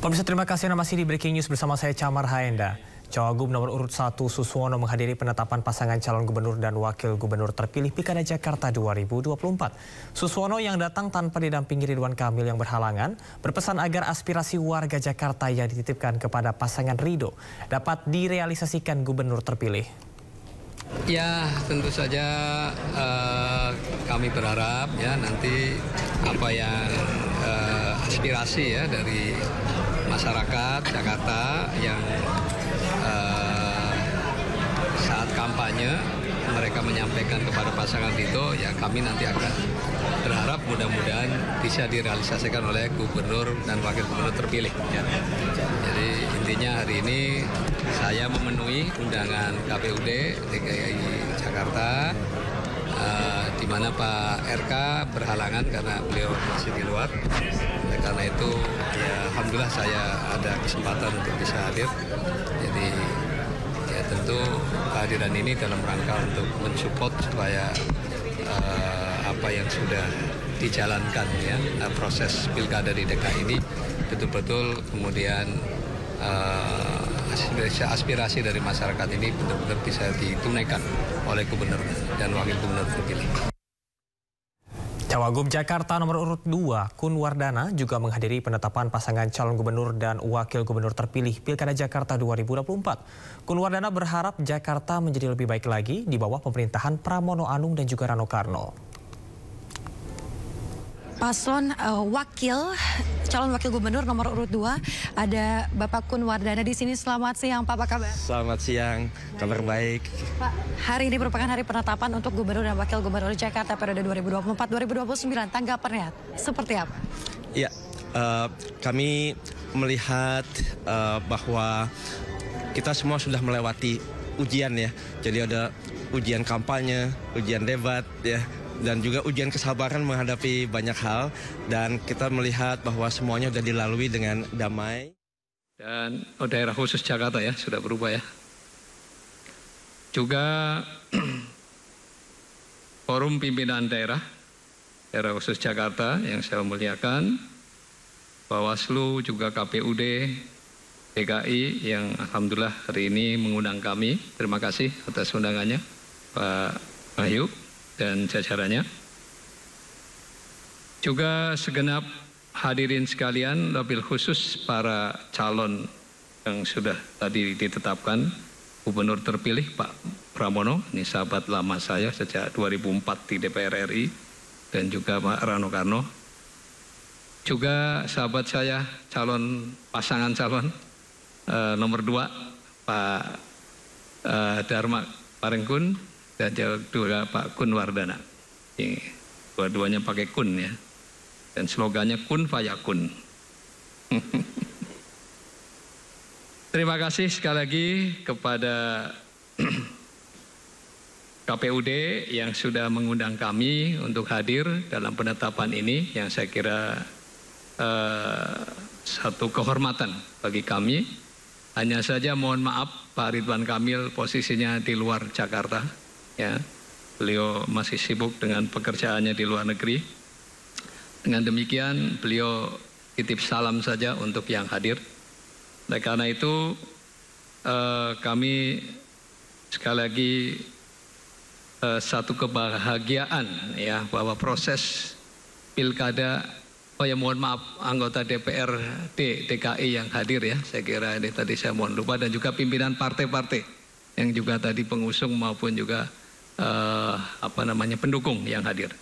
Pemirsa, terima kasih Anda masih di Breaking News bersama saya Camar Haenda. Cawagup nomor urut 1 Suswono menghadiri penetapan pasangan calon gubernur dan wakil gubernur terpilih Pilkada Jakarta 2024. Suswono yang datang tanpa didampingi Ridwan Kamil yang berhalangan berpesan agar aspirasi warga Jakarta yang dititipkan kepada pasangan Ridho dapat direalisasikan gubernur terpilih. Ya, tentu saja kami berharap ya nanti apa yang aspirasi ya dari masyarakat Jakarta yang saat kampanye mereka menyampaikan kepada pasangan Ridho, ya kami nanti akan berharap mudah-mudahan bisa direalisasikan oleh gubernur dan wakil gubernur terpilih. Ya. Jadi intinya hari ini saya memenuhi undangan KPUD DKI Jakarta, di mana Pak RK berhalangan karena beliau masih di luar. Karena itu ya alhamdulillah saya ada kesempatan untuk bisa hadir. Jadi ya tentu kehadiran ini dalam rangka untuk mensupport supaya apa yang sudah dijalankan ya proses pilkada di DKI ini betul-betul kemudian aspirasi dari masyarakat ini benar-benar bisa ditunaikan oleh gubernur dan wakil gubernur terpilih. Cawagup Jakarta nomor urut 2 Kun Wardana juga menghadiri penetapan pasangan calon gubernur dan wakil gubernur terpilih Pilkada Jakarta 2024. Kun Wardana berharap Jakarta menjadi lebih baik lagi di bawah pemerintahan Pramono Anung dan juga Rano Karno. Paslon calon wakil gubernur nomor urut 2 ada Bapak Kun Wardana di sini. Selamat siang Pak, apa kabar? Selamat siang, kabar baik. Pak, hari ini merupakan hari penetapan untuk gubernur dan wakil gubernur Jakarta periode 2024-2029. Tanggapannya seperti apa? Ya, kami melihat bahwa kita semua sudah melewati ujian ya. Jadi ada ujian kampanye, ujian debat ya. Dan juga ujian kesabaran menghadapi banyak hal, dan kita melihat bahwa semuanya sudah dilalui dengan damai. Dan daerah khusus Jakarta ya sudah berubah ya. Juga forum pimpinan daerah khusus Jakarta yang saya muliakan, Bawaslu juga KPUD DKI yang alhamdulillah hari ini mengundang kami. Terima kasih atas undangannya Pak Wahyu dan jajarannya. Juga segenap hadirin sekalian, lebih khusus para calon yang sudah tadi ditetapkan gubernur terpilih Pak Pramono, ini sahabat lama saya sejak 2004 di DPR RI, dan juga Pak Rano Karno. Juga sahabat saya pasangan calon nomor 2 Pak Dharma Parengkun dan juga Pak Kun Wardana. Ini dua-duanya pakai kun ya. Dan slogannya kun fayakun. Terima kasih sekali lagi kepada KPUD yang sudah mengundang kami untuk hadir dalam penetapan ini, yang saya kira satu kehormatan bagi kami. Hanya saja mohon maaf Pak Ridwan Kamil posisinya di luar Jakarta. Ya, beliau masih sibuk dengan pekerjaannya di luar negeri. Dengan demikian beliau titip salam saja untuk yang hadir. Dan karena itu kami sekali lagi satu kebahagiaan ya bahwa proses pilkada, mohon maaf anggota DPRD DKI yang hadir ya, saya kira ini tadi saya mohon lupa, dan juga pimpinan partai-partai yang juga tadi pengusung maupun juga pendukung yang hadir.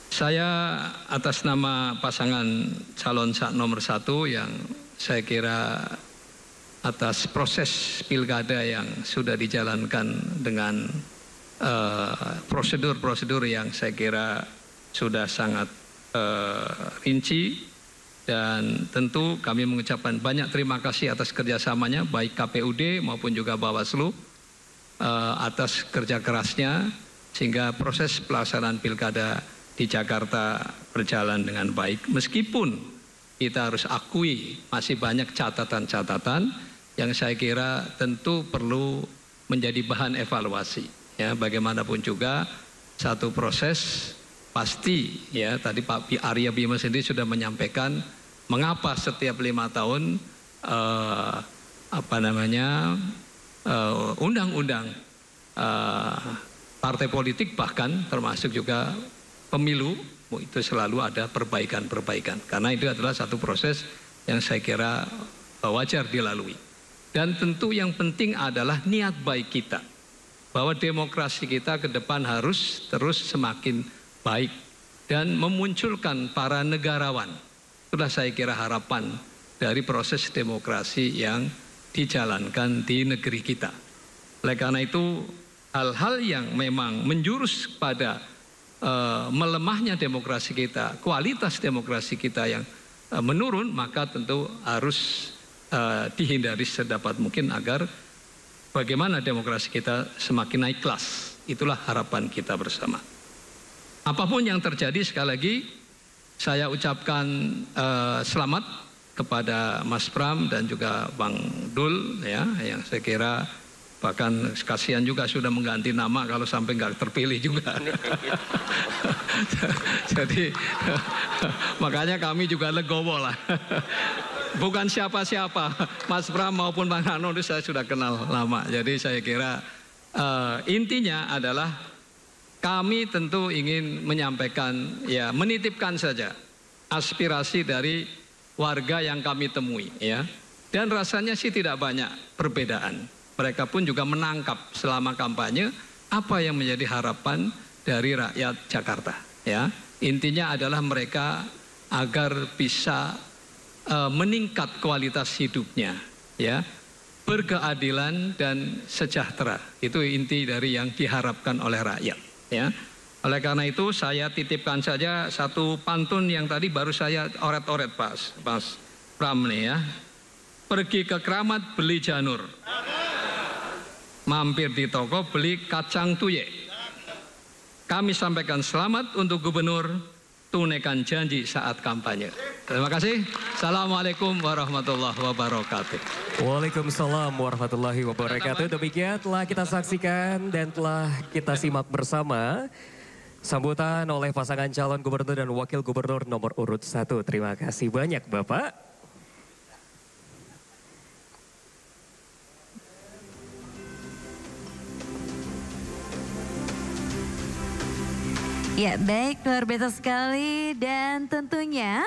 Saya atas nama pasangan calon nomor 1 yang saya kira atas proses pilkada yang sudah dijalankan dengan prosedur-prosedur yang saya kira sudah sangat rinci, dan tentu kami mengucapkan banyak terima kasih atas kerjasamanya baik KPUD maupun juga Bawaslu atas kerja kerasnya sehingga proses pelaksanaan pilkada di Jakarta berjalan dengan baik. Meskipun kita harus akui masih banyak catatan-catatan yang saya kira tentu perlu menjadi bahan evaluasi. Ya, bagaimanapun juga satu proses pasti ya, tadi Pak Arya Bima sendiri sudah menyampaikan mengapa setiap 5 tahun undang-undang partai politik bahkan termasuk juga pemilu itu selalu ada perbaikan-perbaikan, karena itu adalah satu proses yang saya kira wajar dilalui. Dan tentu yang penting adalah niat baik kita, bahwa demokrasi kita ke depan harus terus semakin baik dan memunculkan para negarawan. Itulah saya kira harapan dari proses demokrasi yang dijalankan di negeri kita. Oleh karena itu, hal-hal yang memang menjurus pada melemahnya demokrasi kita, kualitas demokrasi kita yang menurun, maka tentu harus dihindari sedapat mungkin agar bagaimana demokrasi kita semakin naik kelas. Itulah harapan kita bersama. Apapun yang terjadi, sekali lagi saya ucapkan selamat kepada Mas Pram dan juga Bang Dul, ya, yang saya kira bahkan kasihan juga sudah mengganti nama kalau sampai nggak terpilih juga. Jadi makanya kami juga legowo lah. Bukan siapa-siapa, Mas Pram maupun Bang Hano itu saya sudah kenal lama. Jadi saya kira intinya adalah kami tentu ingin menyampaikan, ya, menitipkan saja aspirasi dari warga yang kami temui, ya. Dan rasanya sih tidak banyak perbedaan. Mereka pun juga menangkap selama kampanye apa yang menjadi harapan dari rakyat Jakarta, ya. Intinya adalah mereka agar bisa meningkat kualitas hidupnya, ya, berkeadilan dan sejahtera. Itu inti dari yang diharapkan oleh rakyat, ya. Oleh karena itu saya titipkan saja satu pantun yang tadi baru saya oret-oret Mas Pram nih, ya. Pergi ke keramat beli janur, mampir di toko beli kacang tuye. Kami sampaikan selamat untuk gubernur, tunaikan janji saat kampanye. Terima kasih. Assalamualaikum warahmatullahi wabarakatuh. Waalaikumsalam warahmatullahi wabarakatuh. Demikian telah kita saksikan dan telah kita simak bersama sambutan oleh pasangan calon gubernur dan wakil gubernur nomor urut 1. Terima kasih banyak Bapak. Ya, baik, luar biasa sekali, dan tentunya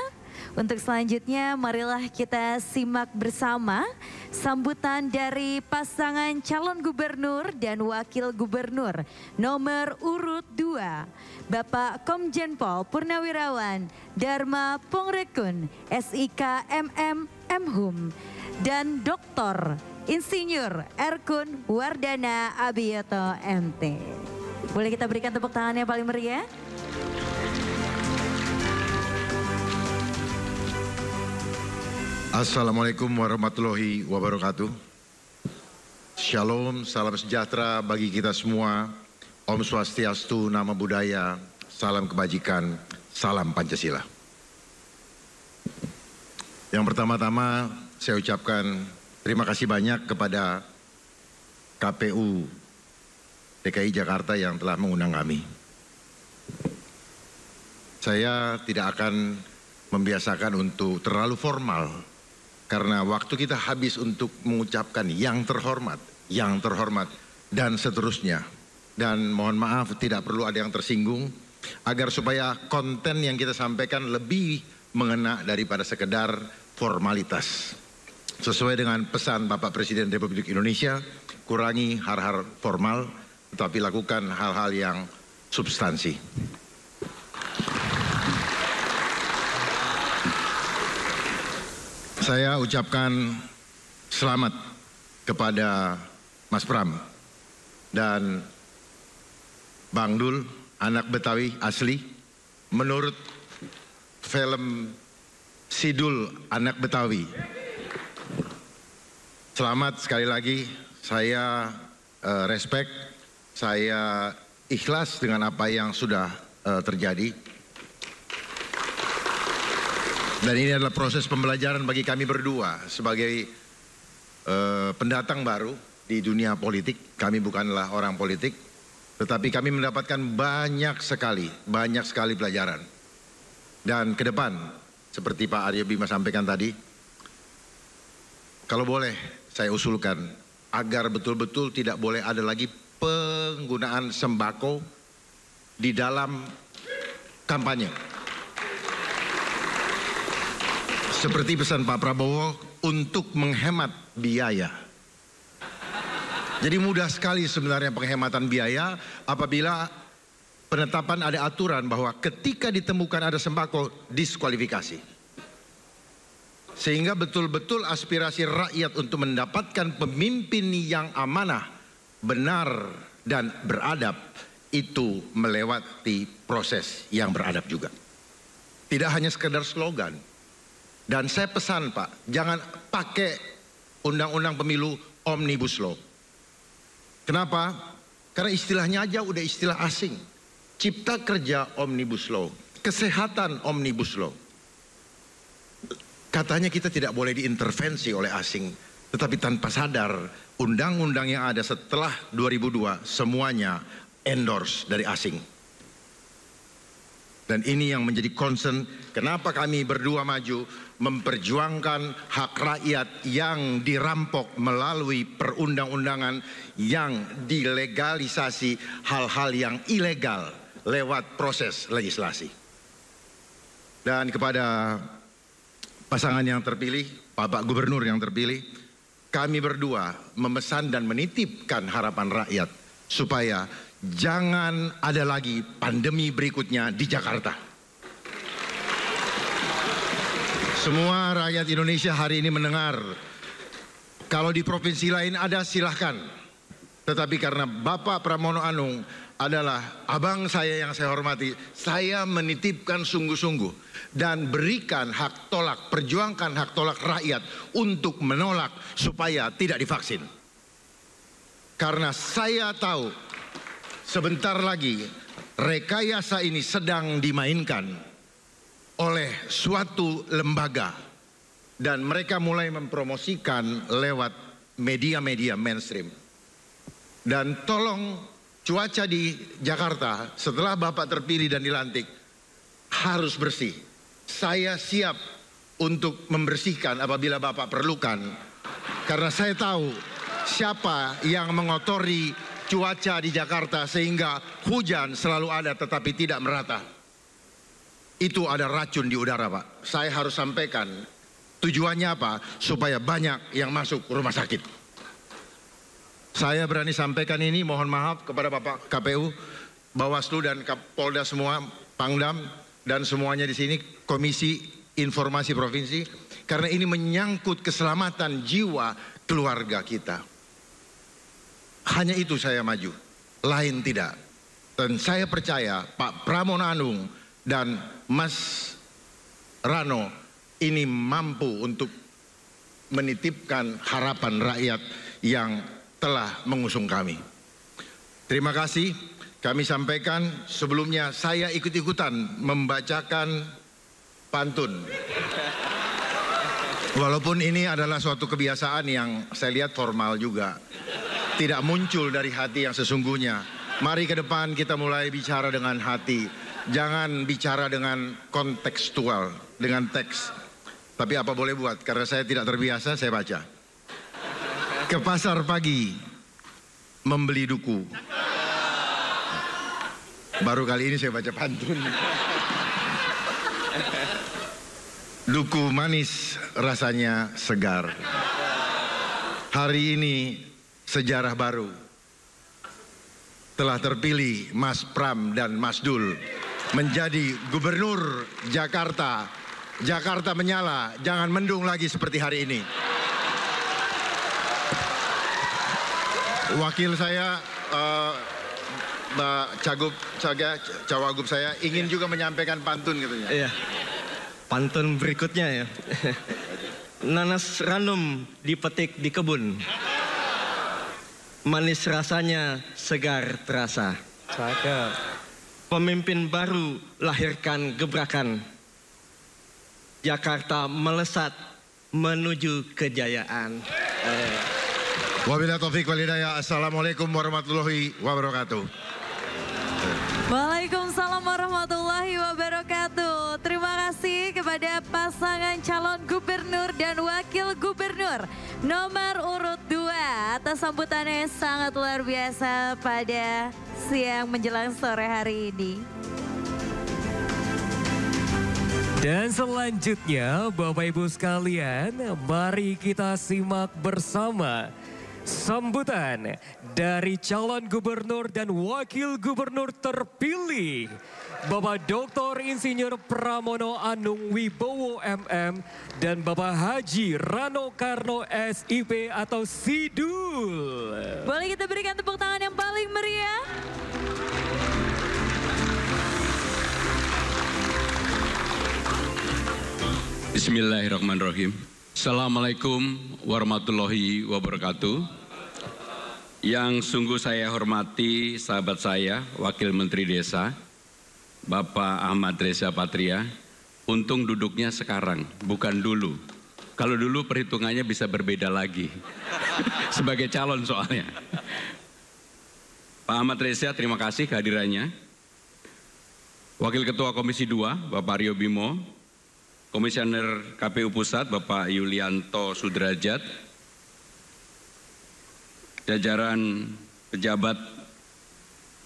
untuk selanjutnya marilah kita simak bersama sambutan dari pasangan calon gubernur dan wakil gubernur nomor urut 2, Bapak Komjen Pol Purnawirawan Dharma Pongrekun, SIK MM Mhum, dan Dr. Insinyur Erkun Wardana Abiyoto MT. Boleh kita berikan tepuk tangan yang paling meriah? Assalamualaikum warahmatullahi wabarakatuh. Shalom, salam sejahtera bagi kita semua. Om Swastiastu, Namo Buddhaya, salam kebajikan, salam Pancasila. Yang pertama-tama saya ucapkan terima kasih banyak kepada KPU DKI Jakarta yang telah mengundang kami. Saya tidak akan membiasakan untuk terlalu formal, karena waktu kita habis untuk mengucapkan yang terhormat, dan seterusnya. Dan mohon maaf tidak perlu ada yang tersinggung, agar supaya konten yang kita sampaikan lebih mengena daripada sekedar formalitas. Sesuai dengan pesan Bapak Presiden Republik Indonesia, kurangi hal-hal formal, tetapi lakukan hal-hal yang substansi. Saya ucapkan selamat kepada Mas Pram dan Bang Dul, anak Betawi asli. Menurut film Sidul Anak Betawi. Selamat sekali lagi, saya respect, saya ikhlas dengan apa yang sudah terjadi. Dan ini adalah proses pembelajaran bagi kami berdua sebagai pendatang baru di dunia politik. Kami bukanlah orang politik, tetapi kami mendapatkan banyak sekali pelajaran. Dan ke depan seperti Pak Aryo Bima sampaikan tadi, kalau boleh saya usulkan agar betul-betul tidak boleh ada lagi penggunaan sembako di dalam kampanye. Seperti pesan Pak Prabowo untuk menghemat biaya. Jadi mudah sekali sebenarnya penghematan biaya apabila penetapan ada aturan bahwa ketika ditemukan ada sembako diskualifikasi. Sehingga betul-betul aspirasi rakyat untuk mendapatkan pemimpin yang amanah, benar dan beradab itu melewati proses yang beradab juga. Tidak hanya sekedar slogan. Dan saya pesan Pak, jangan pakai undang-undang pemilu Omnibus Law. Kenapa? Karena istilahnya aja udah istilah asing. Cipta kerja Omnibus Law, kesehatan Omnibus Law. Katanya kita tidak boleh diintervensi oleh asing. Tetapi tanpa sadar, undang-undang yang ada setelah 2002 semuanya endorse dari asing. Dan ini yang menjadi concern kenapa kami berdua maju memperjuangkan hak rakyat yang dirampok melalui perundang-undangan yang dilegalisasi hal-hal yang ilegal lewat proses legislasi. Dan kepada pasangan yang terpilih, Bapak Gubernur yang terpilih, kami berdua memesan dan menitipkan harapan rakyat supaya jangan ada lagi pandemi berikutnya di Jakarta. Semua rakyat Indonesia hari ini mendengar, kalau di provinsi lain ada silahkan. Tetapi karena Bapak Pramono Anung adalah abang saya yang saya hormati, saya menitipkan sungguh-sungguh dan berikan hak tolak, perjuangkan hak tolak rakyat untuk menolak supaya tidak divaksin. Karena saya tahu sebentar lagi rekayasa ini sedang dimainkan oleh suatu lembaga dan mereka mulai mempromosikan lewat media-media mainstream. Dan tolong cuaca di Jakarta setelah Bapak terpilih dan dilantik harus bersih. Saya siap untuk membersihkan apabila Bapak perlukan, karena saya tahu siapa yang mengotori cuaca di Jakarta sehingga hujan selalu ada tetapi tidak merata. Itu ada racun di udara Pak. Saya harus sampaikan tujuannya apa? Supaya banyak yang masuk rumah sakit. Saya berani sampaikan ini, mohon maaf kepada Bapak KPU, Bawaslu dan Kapolda semua, Pangdam dan semuanya di sini, Komisi Informasi Provinsi, karena ini menyangkut keselamatan jiwa keluarga kita. Hanya itu saya maju, lain tidak. Dan saya percaya Pak Pramono Anung dan Mas Rano ini mampu untuk menitipkan harapan rakyat yang telah mengusung kami. Terima kasih. Kami sampaikan sebelumnya saya ikut-ikutan membacakan pantun. Walaupun ini adalah suatu kebiasaan yang saya lihat formal juga. Tidak muncul dari hati yang sesungguhnya. Mari ke depan kita mulai bicara dengan hati. Jangan bicara dengan kontekstual, dengan teks. Tapi apa boleh buat, karena saya tidak terbiasa, saya baca. Ke pasar pagi, membeli duku. Baru kali ini saya baca pantun. Duku manis rasanya segar. Hari ini sejarah baru. Telah terpilih Mas Pram dan Mas Dul menjadi Gubernur Jakarta. Jakarta menyala, jangan mendung lagi seperti hari ini. Wakil saya, Mbak Cawagup saya ingin juga menyampaikan pantun katanya. Iya, pantun berikutnya ya. Nanas ranum dipetik di kebun. Manis rasanya, segar terasa. Cakep. Pemimpin baru lahirkan gebrakan. Jakarta melesat menuju kejayaan. Wabillahi taufiq wal hidayah. Assalamualaikum warahmatullahi wabarakatuh. Waalaikumsalam warahmatullahi wabarakatuh. Terima kasih kepada kepada pasangan calon gubernur dan wakil gubernur nomor urut 2 atas sambutannya yang sangat luar biasa pada siang menjelang sore hari ini. Dan selanjutnya Bapak Ibu sekalian, mari kita simak bersama sambutan dari calon gubernur dan wakil gubernur terpilih Bapak Dr. Insinyur Pramono Anung Wibowo MM dan Bapak Haji Rano Karno SIP atau Sidul. Boleh kita berikan tepuk tangan yang paling meriah? Bismillahirrahmanirrahim. Assalamualaikum warahmatullahi wabarakatuh. Yang sungguh saya hormati sahabat saya, Wakil Menteri Desa, Bapak Ahmad Reza Patria. Untung duduknya sekarang, bukan dulu. Kalau dulu perhitungannya bisa berbeda lagi. Sebagai calon soalnya. Pak Ahmad Reza, terima kasih kehadirannya. Wakil Ketua Komisi 2, Bapak Rio Bimo. Komisioner KPU Pusat, Bapak Yulianto Sudrajat. Jajaran pejabat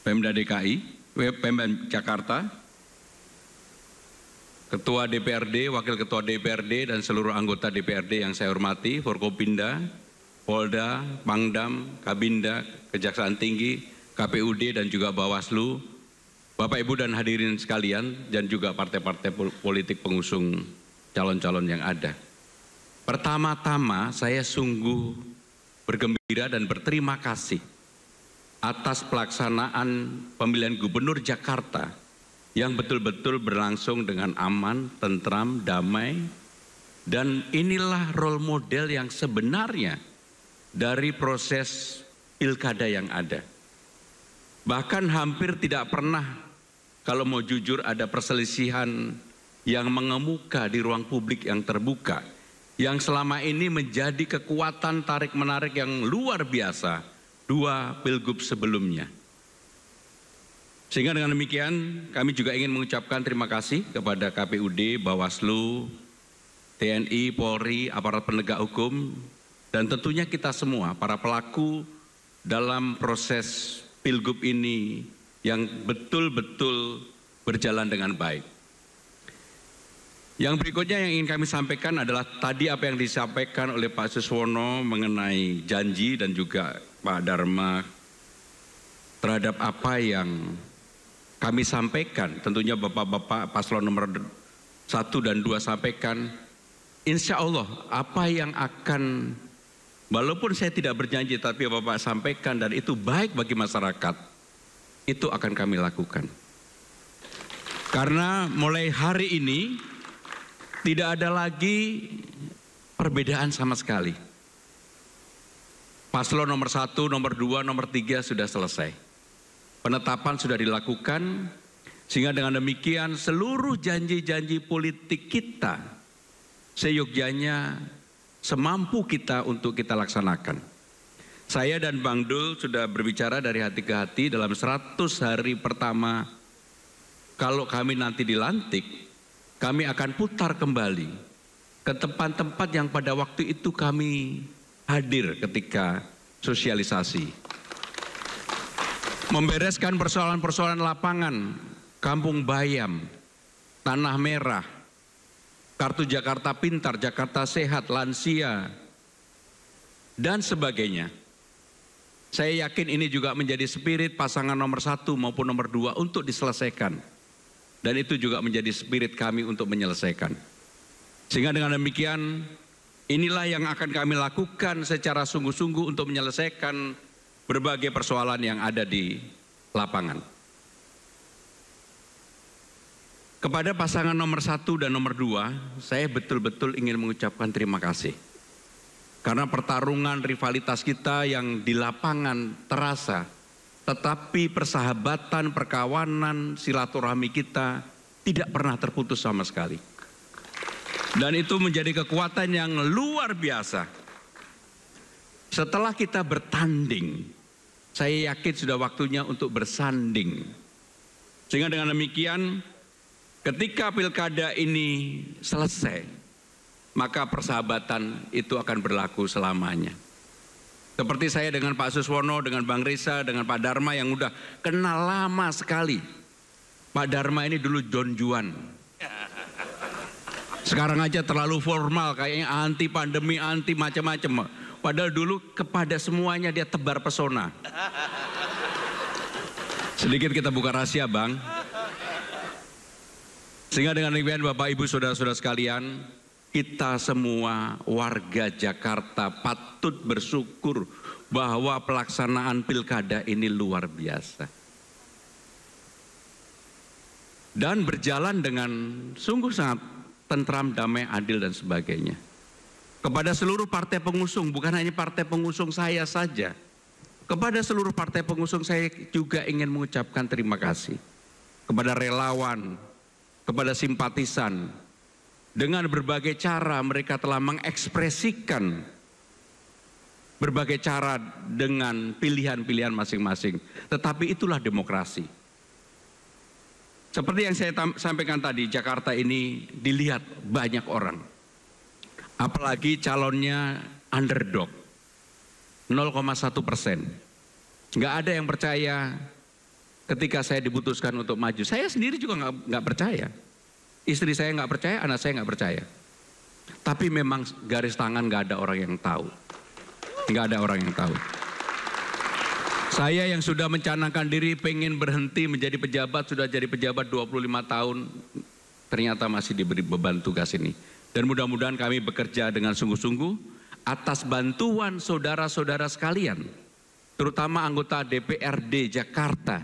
Pemda DKI, Pemda Jakarta. Ketua DPRD, Wakil Ketua DPRD dan seluruh anggota DPRD yang saya hormati, Forkopimda, Polda, Pangdam, Kabinda, Kejaksaan Tinggi, KPUD dan juga Bawaslu, Bapak Ibu dan hadirin sekalian dan juga partai-partai politik pengusung calon-calon yang ada. Pertama-tama saya sungguh bergembira dan berterima kasih atas pelaksanaan pemilihan gubernur Jakarta yang betul-betul berlangsung dengan aman, tentram, damai, dan inilah role model yang sebenarnya dari proses pilkada yang ada. Bahkan hampir tidak pernah, kalau mau jujur, ada perselisihan yang mengemuka di ruang publik yang terbuka, yang selama ini menjadi kekuatan tarik-menarik yang luar biasa dua pilgub sebelumnya. Sehingga dengan demikian kami juga ingin mengucapkan terima kasih kepada KPUD, Bawaslu, TNI, Polri, aparat penegak hukum, dan tentunya kita semua, para pelaku dalam proses pilgub ini yang betul-betul berjalan dengan baik. Yang berikutnya yang ingin kami sampaikan adalah tadi apa yang disampaikan oleh Pak Suswono mengenai janji dan juga Pak Dharma terhadap apa yang kami sampaikan. Tentunya Bapak-Bapak paslon nomor 1 dan 2 sampaikan, insya Allah apa yang akan, walaupun saya tidak berjanji tapi Bapak sampaikan dan itu baik bagi masyarakat, itu akan kami lakukan. Karena mulai hari ini tidak ada lagi perbedaan sama sekali. Paslon nomor 1, nomor 2, nomor 3 sudah selesai. Penetapan sudah dilakukan, sehingga dengan demikian seluruh janji-janji politik kita seyogyanya semampu kita untuk kita laksanakan. Saya dan Bang Dul sudah berbicara dari hati ke hati dalam 100 hari pertama. Kalau kami nanti dilantik, kami akan putar kembali ke tempat-tempat yang pada waktu itu kami hadir ketika sosialisasi. Membereskan persoalan-persoalan lapangan, Kampung Bayam, Tanah Merah, Kartu Jakarta Pintar, Jakarta Sehat, lansia, dan sebagainya. Saya yakin ini juga menjadi spirit pasangan nomor 1 maupun nomor 2 untuk diselesaikan. Dan itu juga menjadi spirit kami untuk menyelesaikan. Sehingga dengan demikian, inilah yang akan kami lakukan secara sungguh-sungguh untuk menyelesaikan berbagai persoalan yang ada di lapangan. Kepada pasangan nomor 1 dan nomor 2, saya betul-betul ingin mengucapkan terima kasih. Karena pertarungan rivalitas kita yang di lapangan terasa, tetapi persahabatan, perkawanan, silaturahmi kita tidak pernah terputus sama sekali. Dan itu menjadi kekuatan yang luar biasa. Setelah kita bertanding, saya yakin sudah waktunya untuk bersanding. Sehingga dengan demikian, Ketika pilkada ini selesai, maka persahabatan itu akan berlaku selamanya. Seperti saya dengan Pak Suswono, dengan Bang Risa, dengan Pak Dharma yang udah kenal lama sekali. Pak Dharma ini dulu Don Juan. Sekarang aja terlalu formal, kayaknya anti pandemi, anti macam-macam. Padahal dulu kepada semuanya dia tebar pesona. Sedikit kita buka rahasia, Bang. Sehingga dengan demikian Bapak Ibu Saudara-saudara sekalian, kita semua warga Jakarta patut bersyukur bahwa pelaksanaan pilkada ini luar biasa. Dan berjalan dengan sungguh sangat tentram, damai, adil dan sebagainya. Kepada seluruh partai pengusung, bukan hanya partai pengusung saya saja. Kepada seluruh partai pengusung saya juga ingin mengucapkan terima kasih. Kepada relawan, kepada simpatisan. Dengan berbagai cara mereka telah mengekspresikan berbagai cara dengan pilihan-pilihan masing-masing. Tetapi itulah demokrasi. Seperti yang saya sampaikan tadi, Jakarta ini dilihat banyak orang. Apalagi calonnya underdog, 0,1%. Nggak ada yang percaya ketika saya diputuskan untuk maju. Saya sendiri juga nggak percaya. Istri saya nggak percaya, anak saya nggak percaya. Tapi memang garis tangan nggak ada orang yang tahu. Nggak ada orang yang tahu. Saya yang sudah mencanangkan diri pengen berhenti menjadi pejabat, sudah jadi pejabat 25 tahun, ternyata masih diberi beban tugas ini. Dan mudah-mudahan kami bekerja dengan sungguh-sungguh atas bantuan saudara-saudara sekalian, terutama anggota DPRD Jakarta,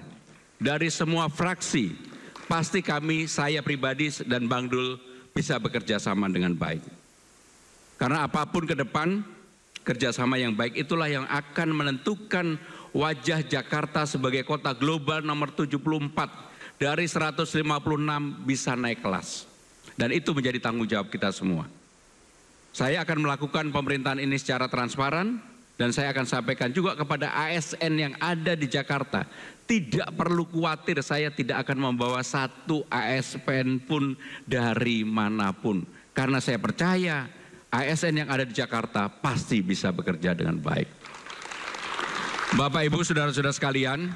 dari semua fraksi. Pasti kami, saya pribadi dan Bang Dul bisa bekerja sama dengan baik. Karena apapun ke depan, kerjasama yang baik itulah yang akan menentukan wajah Jakarta sebagai kota global nomor 74 dari 156 bisa naik kelas. Dan itu menjadi tanggung jawab kita semua. Saya akan melakukan pemerintahan ini secara transparan dan saya akan sampaikan juga kepada ASN yang ada di Jakarta. Tidak perlu khawatir, saya tidak akan membawa satu ASN pun dari manapun. Karena saya percaya ASN yang ada di Jakarta pasti bisa bekerja dengan baik. Bapak Ibu Saudara-saudara sekalian,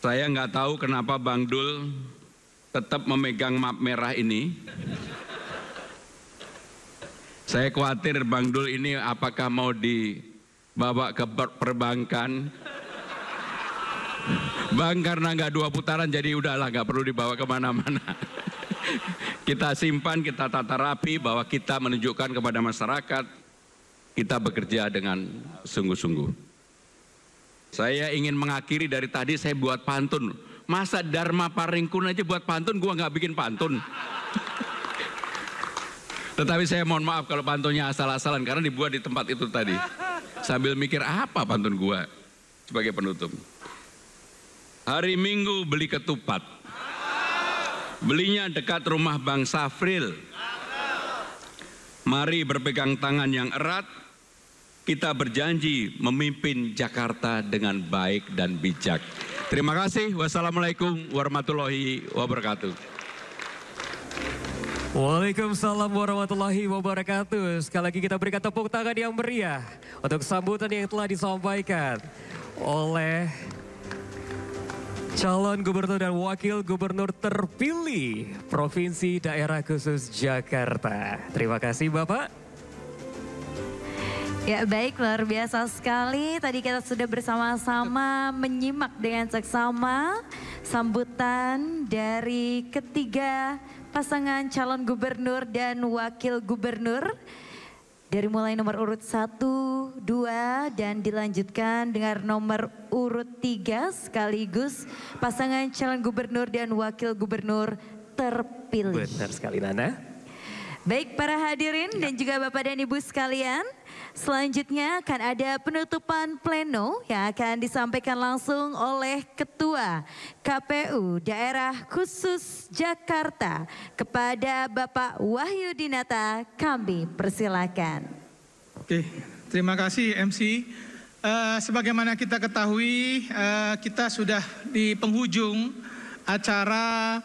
saya nggak tahu kenapa Bang Dul tetap memegang map merah ini. Saya khawatir Bang Dul ini apakah mau dibawa ke perbankan. Bang, karena nggak 2 putaran jadi udahlah nggak perlu dibawa kemana-mana. Kita simpan, kita tata rapi bahwa kita menunjukkan kepada masyarakat kita bekerja dengan sungguh-sungguh. Saya ingin mengakhiri dari tadi saya buat pantun. Masa Dharma Paringkun aja buat pantun, gua nggak bikin pantun. Tetapi saya mohon maaf kalau pantunnya asal-asalan karena dibuat di tempat itu tadi. Sambil mikir apa pantun gua sebagai penutup. Hari Minggu beli ketupat. Belinya dekat rumah Bang Safril. Mari berpegang tangan yang erat. Kita berjanji memimpin Jakarta dengan baik dan bijak. Terima kasih. Wassalamualaikum warahmatullahi wabarakatuh. Waalaikumsalam warahmatullahi wabarakatuh. Sekali lagi kita berikan tepuk tangan yang meriah untuk sambutan yang telah disampaikan oleh calon gubernur dan wakil gubernur terpilih Provinsi Daerah Khusus Jakarta. Terima kasih Bapak. Ya baik, luar biasa sekali. Tadi kita sudah bersama-sama menyimak dengan seksama sambutan dari ketiga pasangan calon gubernur dan wakil gubernur. Dari mulai nomor urut 1, 2 dan dilanjutkan dengan nomor urut 3 sekaligus pasangan calon gubernur dan wakil gubernur terpilih. Benar sekali Nana. Baik para hadirin dan juga Bapak dan Ibu sekalian, selanjutnya akan ada penutupan pleno yang akan disampaikan langsung oleh Ketua KPU Daerah Khusus Jakarta kepada Bapak Wahyudinata. Kami persilakan. Oke, terima kasih MC. Sebagaimana kita ketahui, kita sudah di penghujung acara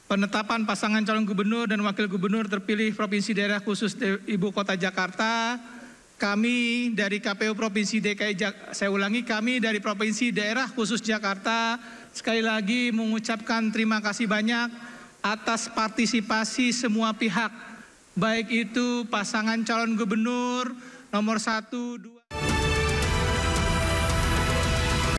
penetapan pasangan calon gubernur dan wakil gubernur terpilih Provinsi Daerah Khusus Ibu Kota Jakarta, kami dari KPU Provinsi kami dari Provinsi Daerah Khusus Jakarta sekali lagi mengucapkan terima kasih banyak atas partisipasi semua pihak, baik itu pasangan calon gubernur nomor 1, 2.